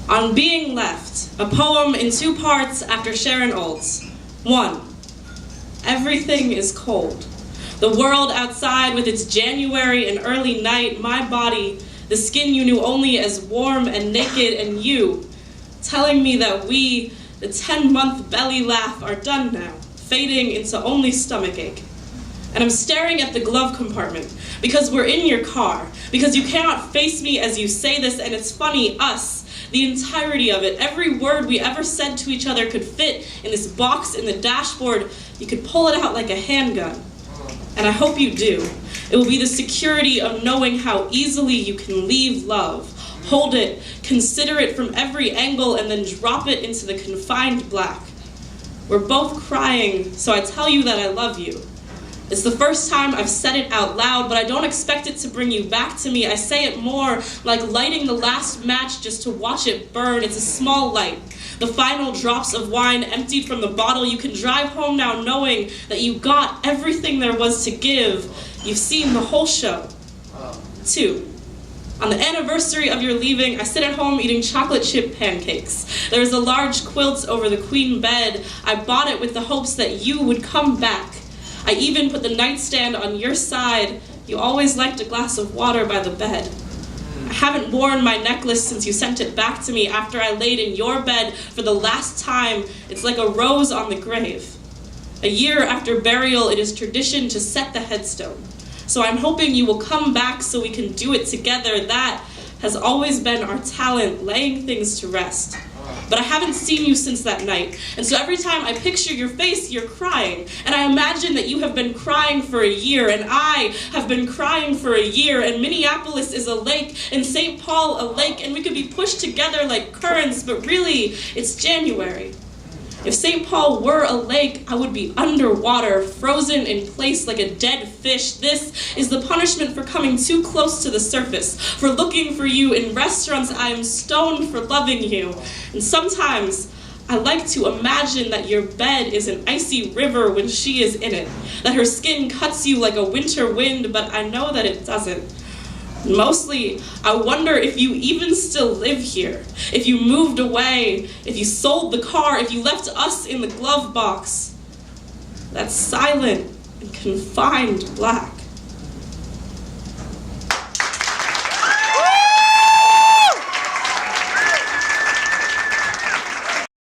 On Being Left, a poem in 2 parts after Sharon Olds. 1. Everything is cold. The world outside with its January and early night, my body, the skin you knew only as warm and naked, and you, telling me that we, the 10-month belly laugh, are done now, fading into only stomachache. And I'm staring at the glove compartment, because we're in your car, because you cannot face me as you say this, and it's funny, us, the entirety of it, every word we ever said to each other could fit in this box in the dashboard. You could pull it out like a handgun. And I hope you do. It will be the security of knowing how easily you can leave love, hold it, consider it from every angle, and then drop it into the confined black. We're both crying, so I tell you that I love you. It's the first time I've said it out loud, but I don't expect it to bring you back to me. I say it more like lighting the last match just to watch it burn. It's a small light. The final drops of wine emptied from the bottle. You can drive home now knowing that you got everything there was to give. You've seen the whole show. 2. On the anniversary of your leaving, I sit at home eating chocolate chip pancakes. There is a large quilt over the queen bed. I bought it with the hopes that you would come back. I even put the nightstand on your side. You always liked a glass of water by the bed. I haven't worn my necklace since you sent it back to me after I laid in your bed for the last time. It's like a rose on the grave. A year after burial, it is tradition to set the headstone. So I'm hoping you will come back so we can do it together. That has always been our talent, laying things to rest. But I haven't seen you since that night, and so every time I picture your face, you're crying. And I imagine that you have been crying for a year, and I have been crying for a year, and Minneapolis is a lake, and St. Paul a lake, and we could be pushed together like currents, but really, it's January. If St. Paul were a lake, I would be underwater, frozen in place like a dead fish. This is the punishment for coming too close to the surface, for looking for you in restaurants. I am stoned for loving you. And sometimes I like to imagine that your bed is an icy river when she is in it, that her skin cuts you like a winter wind, but I know that it doesn't. Mostly, I wonder if you even still live here, if you moved away, if you sold the car, if you left us in the glove box. That silent and confined black.